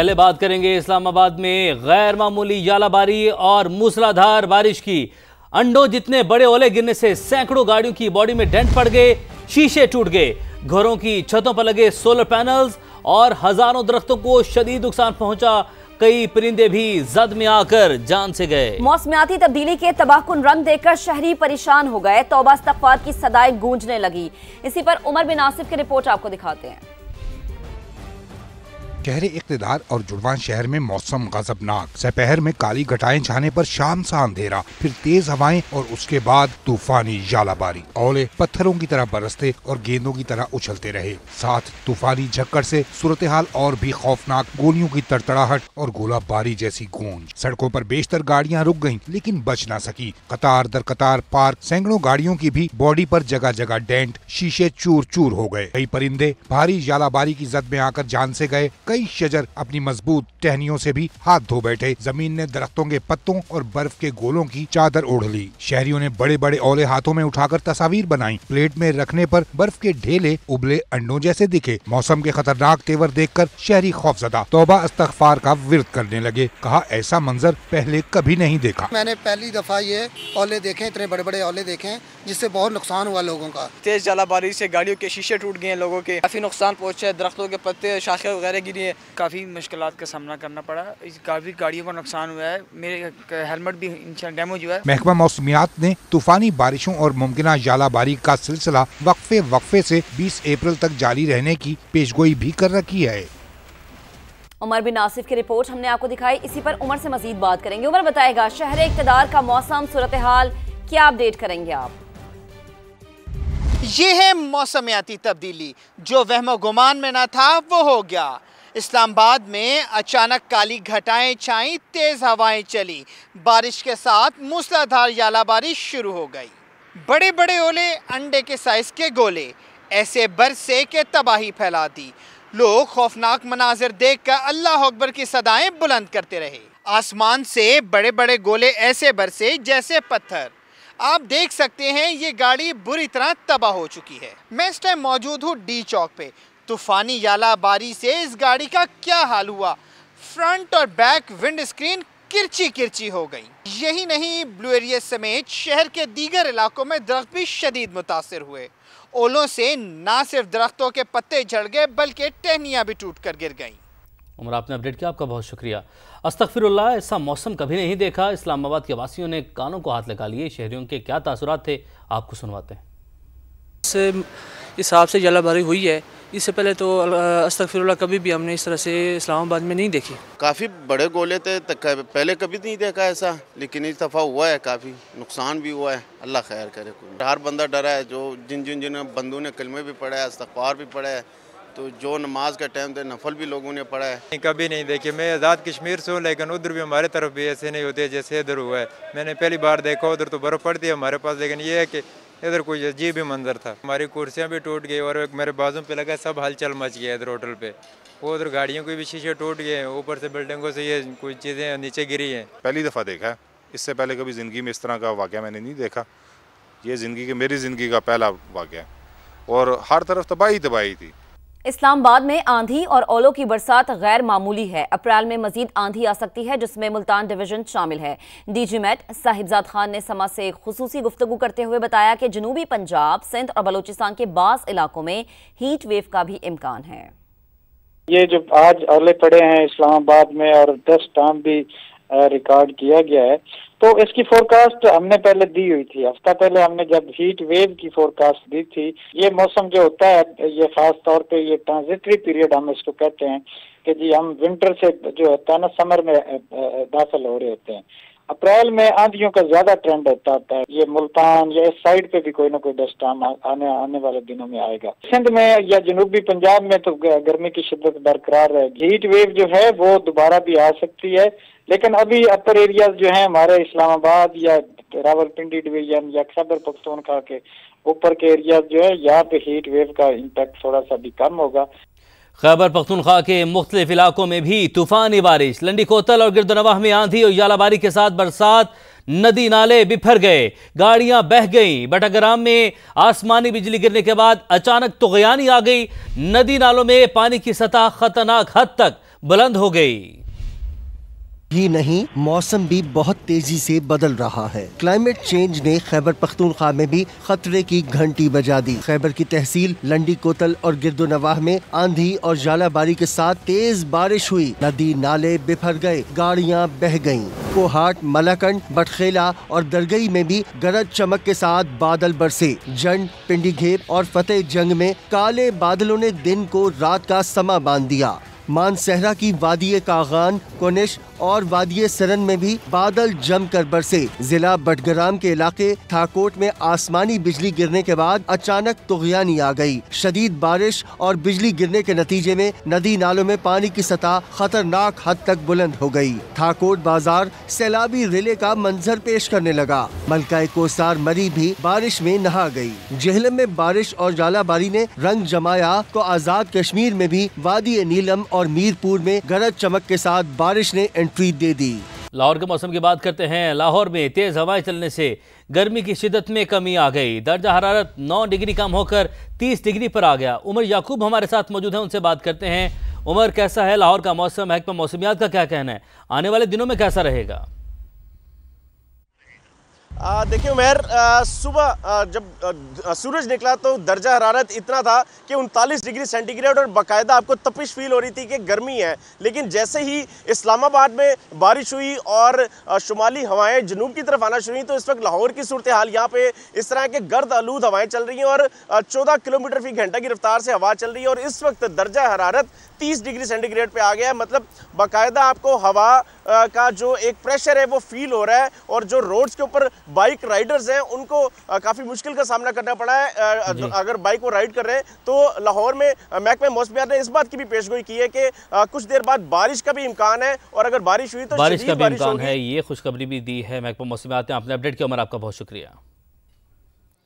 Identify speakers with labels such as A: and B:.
A: पहले बात करेंगे इस्लामाबाद में गैर मामूली यालाबारी और मूसलाधार बारिश की। अंडों जितने बड़े ओले गिरने से सैकड़ों गाड़ियों की बॉडी में डेंट पड़ गए, शीशे टूट गए, घरों की छतों पर लगे सोलर पैनल्स और हजारों दरख्तों को शदीद नुकसान पहुंचा। कई परिंदे भी जद में आकर जान से गए।
B: मौसमियाती तब्दीली के तबाहकुन रंग देखकर शहरी परेशान हो गए। तौबा इस्तग़फ़ार की सदाएं गूंजने लगी। इसी पर उमर बिन आसिफ की रिपोर्ट आपको दिखाते हैं।
C: शहर इक़्तिदार और जुड़वां शहर में मौसम गजबनाक। दोपहर में काली घटाएं छाने पर शाम सा अंधेरा, फिर तेज हवाएं और उसके बाद तूफानी यालाबारी। ओले पत्थरों की तरह बरसते और गेंदों की तरह उछलते रहे। साथ तूफानी झक्कड़ से सूरत हाल और भी खौफनाक। गोलियों की तड़तड़ाहट और गोलाबारी जैसी गूंज। सड़कों पर बेशतर गाड़ियां रुक गईं, लेकिन बच न सकी। कतार दर कतार पार्क सैकड़ों गाड़ियों की भी बॉडी पर जगह जगह डेंट, शीशे चूर चूर हो गए। कई परिंदे भारी यालाबारी की जद में आकर जान से गए। कई शजर अपनी मजबूत टहनियों से भी हाथ धो बैठे। जमीन ने दरख्तों के पत्तों और बर्फ के गोलों की चादर ओढ़ ली। शहरियों ने बड़े बड़े ओले हाथों में उठाकर तस्वीर बनाई। प्लेट में रखने पर बर्फ के ढेले उबले अंडों जैसे दिखे। मौसम के खतरनाक तेवर देखकर शहरी खौफजदा तौबा इस्तग़फ़ार का विर्द करने लगे। कहा, ऐसा मंजर पहले कभी नहीं देखा।
D: मैंने पहली दफा ये ओले देखे, इतने बड़े बड़े ओले देखे जिससे बहुत नुकसान हुआ लोगों का।
E: तेज यालाबारी से गाड़ियों के शीशे टूट गए, लोगों के काफी नुकसान पहुंचे, दरख्तों के पत्ते शाखें वगैरह गिरी है। काफी मुश्किलात का सामना करना पड़ा। काफी गाड़ियों का नुकसान हुआ है। मेरे हेलमेट भी डैमेज हुआ है।
C: महकमा मौसमियात ने तूफानी बारिशों और मुमकिना यालाबारी का सिलसिला वक्फे से 20 अप्रैल तक जारी रहने की पेशगोई भी कर रखी है।
B: उमर बिन आसिफ की रिपोर्ट हमने आपको दिखाई। इसी पर उमर से मजीद बात करेंगे। उमर बताएगा शहर इक़्तिदार का मौसम सूरत हाल क्या अपडेट करेंगे आप?
F: ये है मौसमियाती तब्दीली। जो वहमो गुमान में न था वो हो गया। इस्लामाबाद में अचानक काली घटाएं छाई, तेज हवाएं चली, बारिश के साथ मूसलाधार यालाबारी शुरू हो गई। बड़े बड़े ओले, अंडे के साइज के गोले ऐसे बरसे के तबाही फैला दी। लोग खौफनाक मनाजिर देखकर अल्लाह अकबर की सदाएं बुलंद करते रहे। आसमान से बड़े बड़े गोले ऐसे बरसे जैसे पत्थर। आप देख सकते हैं ये गाड़ी बुरी तरह तबाह हो चुकी है। मैं इस टाइम मौजूद हूँ डी चौक पे। तूफानी यालाबारी से इस गाड़ी का क्या हाल हुआ। फ्रंट और बैक विंड स्क्रीन किरची किरची हो गई। यही नहीं, ब्लू एरिया समेत शहर के दीगर इलाकों में दरख्त भी शदीद मुतासिर हुए। ओलों से ना सिर्फ दरख्तों के पत्ते झड़ गए बल्कि टहनियां भी टूट कर गिर गईं।
A: उमर, आपने अपडेट किया, आपका बहुत शुक्रिया। अस्तगफिरुल्लाह, ऐसा मौसम कभी नहीं देखा। इस्लामाबाद के वासियों ने कानों को हाथ लगा लिए। शहरियों के क्या तासुरात थे, आपको सुनवाते हैं।
E: इस हिसाब से यालाबारी हुई है, इससे पहले तो अस्तगफिरुल्लाह कभी भी हमने इस तरह से इस्लामाबाद में नहीं देखी।
G: काफ़ी बड़े गोले थे, पहले कभी नहीं देखा ऐसा, लेकिन इस दफ़ा हुआ है। काफ़ी नुकसान भी हुआ है। अल्लाह खैर करे। हर बंदा डरा है। जो जिन बंदों ने कलमे भी पढ़ा है, इस्तग़फ़ार भी पढ़ा है, तो जो नमाज का टाइम थे नफल भी लोगों ने पढ़ा है।
H: कभी नहीं देखी। मैं आज़ाद कश्मीर से हूँ, लेकिन उधर भी हमारे तरफ भी ऐसे नहीं होते जैसे इधर हुआ है। मैंने पहली बार देखा, उधर तो बर्फ़ पड़ती है हमारे पास, लेकिन ये है कि इधर कोई अजीब ही मंजर था। हमारी कुर्सियाँ भी टूट गई और मेरे बाजू पे लगा, सब हलचल मच गया इधर होटल पे। वो उधर गाड़ियों के भी शीशे टूट गए, ऊपर से बिल्डिंगों से ये कुछ चीज़ें नीचे गिरी हैं।
I: पहली दफ़ा देखा है। इससे पहले कभी ज़िंदगी में इस तरह का वाक़या मैंने नहीं देखा। ये मेरी ज़िंदगी का पहला वाक़या और हर तरफ तबाही तबाही थी।
B: इस्लामाबाद में आंधी और ओलों की बरसात गैर मामूली है। अप्रैल में मजीद आंधी आ सकती है, जिसमें मुल्तान डिवीजन शामिल है। डीजी मेट साहिबजाद खान ने समा से खुसूसी गुफ्तगू करते हुए बताया कि जनूबी पंजाब, सिंध और बलोचिस्तान के बाज़ इलाकों में हीट वेव का भी इम्कान है।
J: ये जो आज ओले पड़े हैं इस्लामाबाद में और 10 टाइम भी रिकॉर्ड किया गया है, तो इसकी फोरकास्ट हमने पहले दी हुई थी। हफ्ता पहले हमने जब हीट वेव की फोरकास्ट दी थी। ये मौसम जो होता है, ये खास तौर पे ये ट्रांजिटरी पीरियड हम इसको कहते हैं कि जी हम विंटर से जो होता है ना समर में दाखिल हो रहे होते हैं। अप्रैल में आंधियों का ज्यादा ट्रेंड होता है। ये मुल्तान या इस साइड पे भी कोई ना कोई डस्ट आने वाले दिनों में आएगा। सिंध में या जनूबी पंजाब में तो गर्मी की शिद्दत बरकरार रहेगी। हीट वेव जो है वो दोबारा भी आ सकती है, लेकिन अभी अपर एरियाज जो हैं हमारे इस्लामाबाद या रावलपिंडी डिवीजन या खैबर पख्तूनख्वा के ऊपर के एरियाज जो है, यहाँ पे हीट वेव का इम्पैक्ट थोड़ा सा भी कम होगा।
A: खैबर पख्तूनख्वा के मुख्तलिफ इलाकों में भी तूफानी बारिश, लंडी कोतल और गिरदनवाह में आंधी और यालाबारी के साथ बरसात, नदी नाले बिफर गए, गाड़ियां बह गईं। बटाग्राम में आसमानी बिजली गिरने के बाद अचानक तुगयानी आ गई। नदी नालों में पानी की सतह खतरनाक हद तक बुलंद हो गई।
K: ही नहीं, मौसम भी बहुत तेजी से बदल रहा है। क्लाइमेट चेंज ने खैबर पख्तूनख्वा में भी खतरे की घंटी बजा दी। खैबर की तहसील लंडी कोतल और गिरदोनवाह में आंधी और जालाबारी के साथ तेज बारिश हुई। नदी नाले बिफर गए, गाड़ियां बह गईं। कोहाट, मलाकंड, बटखेला और दरगई में भी गरज चमक के साथ बादल बरसे। जंड, पिंडीघेर और फतेह जंग में काले बादलों ने दिन को रात का समा बांध दिया। मानसहरा की वादिये कागान, कोनिश और वादिये सरन में भी बादल जमकर बरसे। जिला बटग्राम के इलाके थाकोट में आसमानी बिजली गिरने के बाद अचानक तुगयानी आ गई। शदीद बारिश और बिजली गिरने के नतीजे में नदी नालों में पानी की सतह खतरनाक हद तक बुलंद हो गई। थाकोट बाजार सैलाबी रिले का मंजर पेश करने लगा। मलकाए कोसार मरी भी बारिश में नहा गई। जेहलम में बारिश और जालाबारी ने रंग जमाया तो आजाद कश्मीर में भी वादी नीलम और मीरपुर में गरज चमक के साथ बारिश ने एंट्री दे दी।
A: लाहौर के मौसम की बात करते हैं। लाहौर में तेज हवाएं चलने से गर्मी की शिद्दत में कमी आ गई। दर्जा हरारत 9 डिग्री कम होकर 30 डिग्री पर आ गया। उमर याकूब हमारे साथ मौजूद हैं, उनसे बात करते हैं। उमर, कैसा है लाहौर का मौसम? महकमा मौसमियात का क्या कहना है, आने वाले दिनों में कैसा रहेगा?
L: देखिए उमर, सुबह जब सूरज निकला तो दर्जा हरारत इतना था कि 39 डिग्री सेंटीग्रेड और बाकायदा आपको तपिश फील हो रही थी कि गर्मी है। लेकिन जैसे ही इस्लामाबाद में बारिश हुई और शुमाली हवाएं जनूब की तरफ आना शुरू हुई तो इस वक्त लाहौर की सूरत हाल यहाँ पे इस तरह के गर्द आलूद हवाएं चल रही हैं और 14 किलोमीटर फी घंटा की रफ्तार से हवा चल रही है। और इस वक्त दर्जा हरारत 30 डिग्री सेंटीग्रेड पे आ गया है। मतलब बाकायदा आपको हवा का जो एक प्रेशर है वो फील हो रहा है और जो रोड्स के ऊपर बाइक राइडर्स हैं उनको काफ़ी मुश्किल का सामना करना पड़ा है। अगर बाइक वो राइड कर रहे हैं तो लाहौर में महकमा मौसमियात ने इस बात की भी पेशगोई की है कि कुछ देर बाद बारिश का भी इम्कान है और अगर बारिश हुई तो
A: बारिश का भी इम्कान है। ये खुशखबरी भी दी है महकमा मौसमियात ने। आपने अपडेट किया उमर, आपका बहुत शुक्रिया।